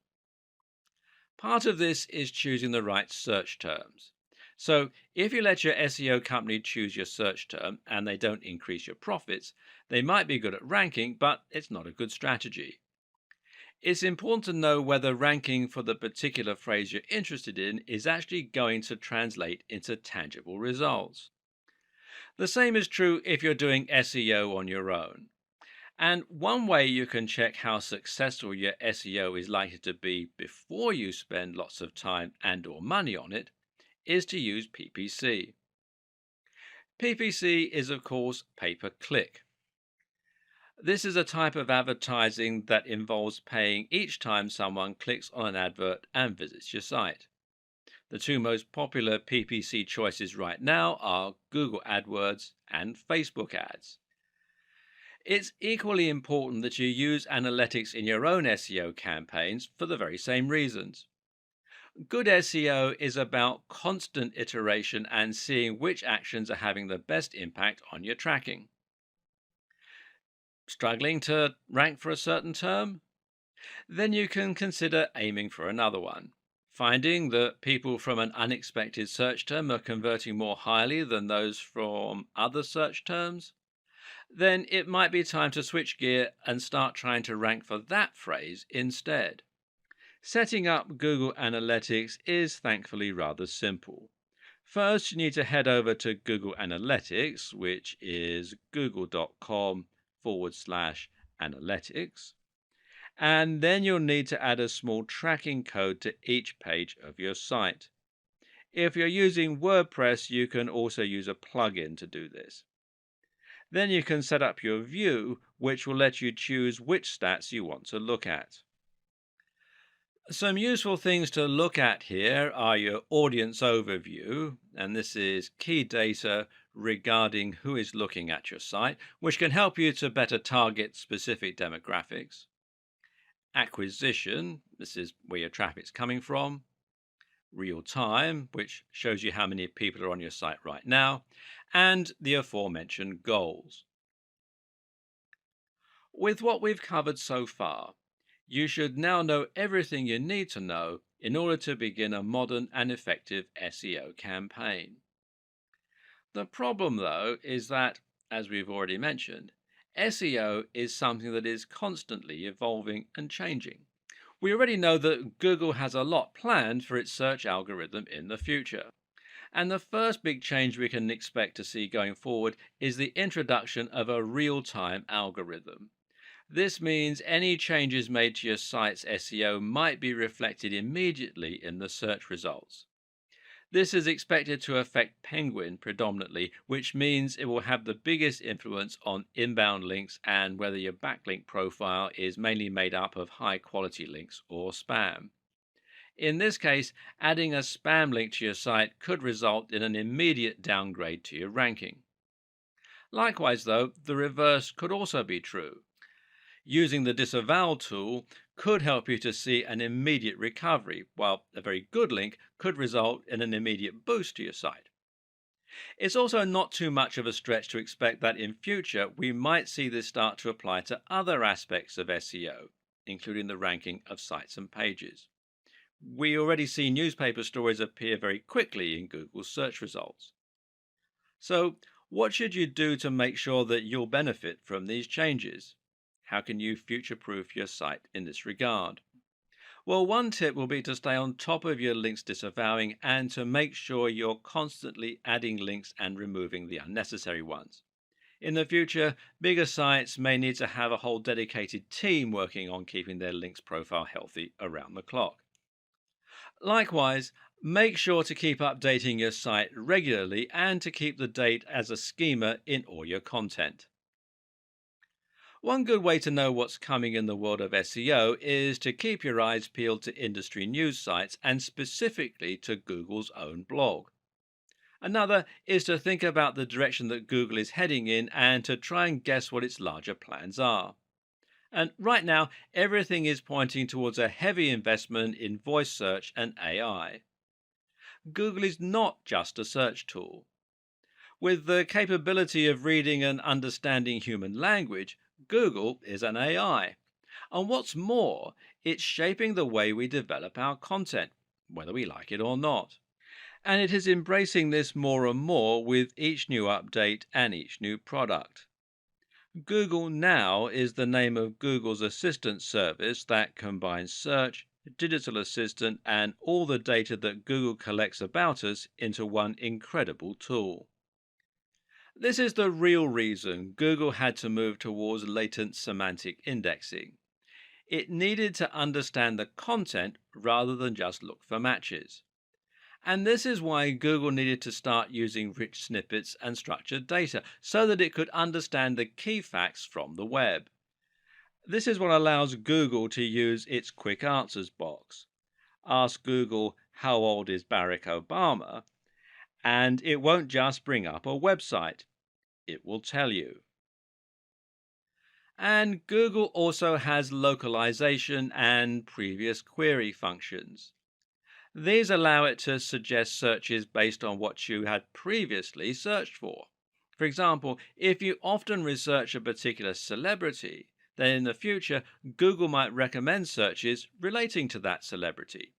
Part of this is choosing the right search terms. So, if you let your SEO company choose your search term and they don't increase your profits, they might be good at ranking, but it's not a good strategy. It's important to know whether ranking for the particular phrase you're interested in is actually going to translate into tangible results. The same is true if you're doing SEO on your own. And one way you can check how successful your SEO is likely to be before you spend lots of time and or money on it is to use PPC. PPC is of course pay-per-click. This is a type of advertising that involves paying each time someone clicks on an advert and visits your site. The two most popular PPC choices right now are Google AdWords and Facebook ads. It's equally important that you use analytics in your own SEO campaigns for the very same reasons. Good SEO is about constant iteration and seeing which actions are having the best impact on your tracking. Struggling to rank for a certain term? Then you can consider aiming for another one. Finding that people from an unexpected search term are converting more highly than those from other search terms? Then it might be time to switch gear and start trying to rank for that phrase instead. Setting up Google Analytics is thankfully rather simple. First, you need to head over to Google Analytics, which is google.com/analytics. And then you'll need to add a small tracking code to each page of your site. If you're using WordPress, you can also use a plugin to do this. Then you can set up your view, which will let you choose which stats you want to look at. Some useful things to look at here are your audience overview, and this is key data regarding who is looking at your site, which can help you to better target specific demographics. acquisition, this is where your traffic's coming from, real time, which shows you how many people are on your site right now, and the aforementioned goals. With what we've covered so far, you should now know everything you need to know in order to begin a modern and effective SEO campaign. The problem, though, is that, as we've already mentioned, SEO is something that is constantly evolving and changing. We already know that Google has a lot planned for its search algorithm in the future. And the first big change we can expect to see going forward is the introduction of a real time algorithm. This means any changes made to your site's SEO might be reflected immediately in the search results. This is expected to affect Penguin predominantly, which means it will have the biggest influence on inbound links and whether your backlink profile is mainly made up of high quality links or spam. In this case, adding a spam link to your site could result in an immediate downgrade to your ranking. Likewise, though, the reverse could also be true. Using the disavow tool could help you to see an immediate recovery, while a very good link could result in an immediate boost to your site. It's also not too much of a stretch to expect that in future we might see this start to apply to other aspects of SEO, including the ranking of sites and pages. We already see newspaper stories appear very quickly in Google's search results. So, what should you do to make sure that you'll benefit from these changes? How can you future proof your site in this regard? Well, one tip will be to stay on top of your links disavowing and to make sure you're constantly adding links and removing the unnecessary ones. In the future, bigger sites may need to have a whole dedicated team working on keeping their links profile healthy around the clock. Likewise, make sure to keep updating your site regularly and to keep the date as a schema in all your content. One good way to know what's coming in the world of SEO is to keep your eyes peeled to industry news sites and specifically to Google's own blog. Another is to think about the direction that Google is heading in and to try and guess what its larger plans are. And right now, everything is pointing towards a heavy investment in voice search and AI. Google is not just a search tool. With the capability of reading and understanding human language, Google is an AI. And what's more, it's shaping the way we develop our content, whether we like it or not. And it is embracing this more and more with each new update and each new product. Google Now is the name of Google's assistant service that combines search, digital assistant, and all the data that Google collects about us into one incredible tool. This is the real reason Google had to move towards latent semantic indexing. It needed to understand the content rather than just look for matches. And this is why Google needed to start using rich snippets and structured data so that it could understand the key facts from the web. This is what allows Google to use its quick answers box. Ask Google, how old is Barack Obama? And it won't just bring up a website, it will tell you. And Google also has localization and previous query functions. These allow it to suggest searches based on what you had previously searched for. For example, if you often research a particular celebrity, then in the future, Google might recommend searches relating to that celebrity.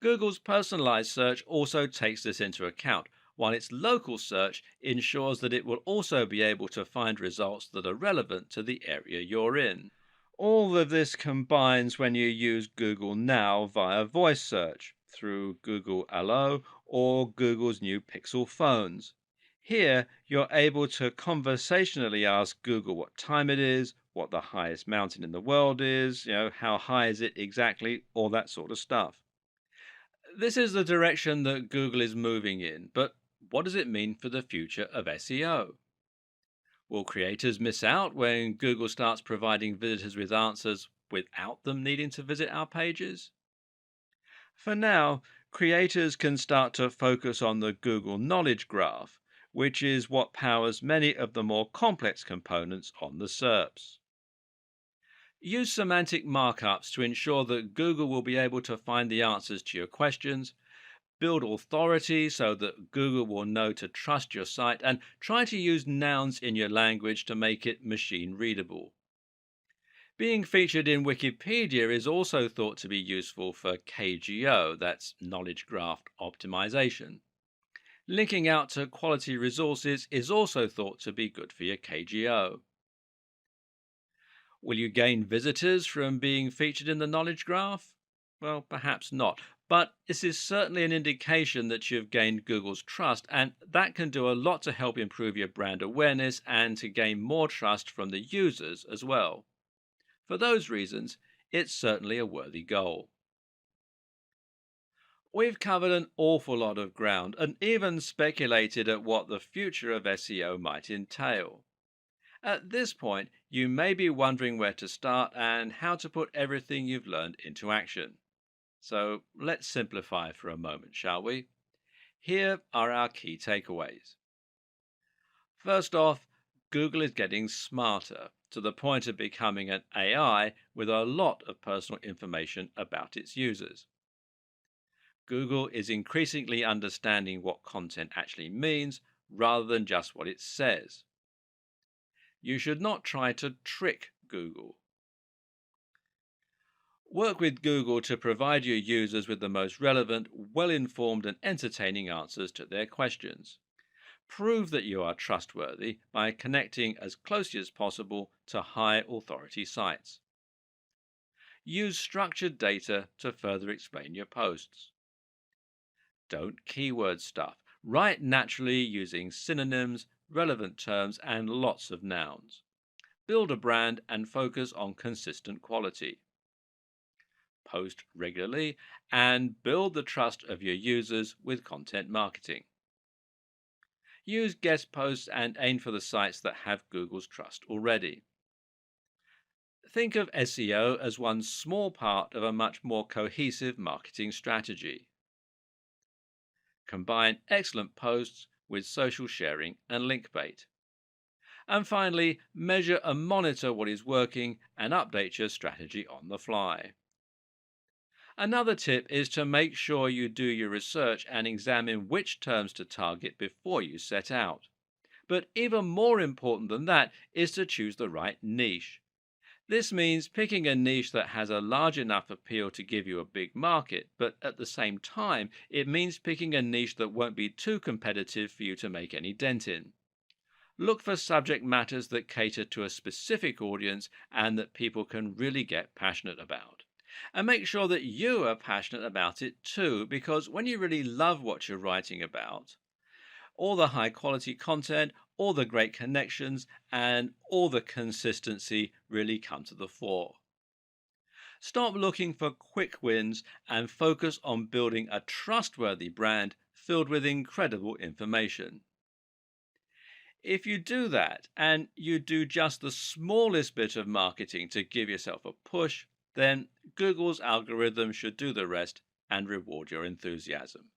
Google's personalized search also takes this into account, while its local search ensures that it will also be able to find results that are relevant to the area you're in. All of this combines when you use Google Now via voice search through Google Allo or Google's new Pixel phones. Here, you're able to conversationally ask Google what time it is, what the highest mountain in the world is, how high is it exactly, all that sort of stuff. This is the direction that Google is moving in, but what does it mean for the future of SEO? Will creators miss out when Google starts providing visitors with answers without them needing to visit our pages? For now, creators can start to focus on the Google Knowledge Graph, which is what powers many of the more complex components on the SERPs. Use semantic markups to ensure that Google will be able to find the answers to your questions. Build authority so that Google will know to trust your site, and try to use nouns in your language to make it machine readable. Being featured in Wikipedia is also thought to be useful for KGO, that's knowledge graph optimization. Linking out to quality resources is also thought to be good for your KGO. Will you gain visitors from being featured in the knowledge graph? Well, perhaps not, but this is certainly an indication that you've gained Google's trust, and that can do a lot to help improve your brand awareness and to gain more trust from the users as well. For those reasons, it's certainly a worthy goal. We've covered an awful lot of ground and even speculated at what the future of SEO might entail. At this point, you may be wondering where to start and how to put everything you've learned into action. So let's simplify for a moment, shall we? Here are our key takeaways. First off, Google is getting smarter to the point of becoming an AI with a lot of personal information about its users. Google is increasingly understanding what content actually means rather than just what it says. You should not try to trick Google. Work with Google to provide your users with the most relevant, well informed, and entertaining answers to their questions. Prove that you are trustworthy by connecting as closely as possible to high authority sites. Use structured data to further explain your posts. Don't keyword stuff. Write naturally using synonyms, relevant terms, and lots of nouns. Build a brand and focus on consistent quality. Post regularly and build the trust of your users with content marketing. Use guest posts and aim for the sites that have Google's trust already. Think of SEO as one small part of a much more cohesive marketing strategy. Combine excellent posts with social sharing and link bait. And finally, measure and monitor what is working and update your strategy on the fly. Another tip is to make sure you do your research and examine which terms to target before you set out. But even more important than that is to choose the right niche. This means picking a niche that has a large enough appeal to give you a big market, but at the same time, it means picking a niche that won't be too competitive for you to make any dent in. Look for subject matters that cater to a specific audience and that people can really get passionate about. And make sure that you are passionate about it too, because when you really love what you're writing about, all the high quality content, all the great connections, and all the consistency really come to the fore. Stop looking for quick wins and focus on building a trustworthy brand filled with incredible information. If you do that and you do just the smallest bit of marketing to give yourself a push, then Google's algorithm should do the rest and reward your enthusiasm.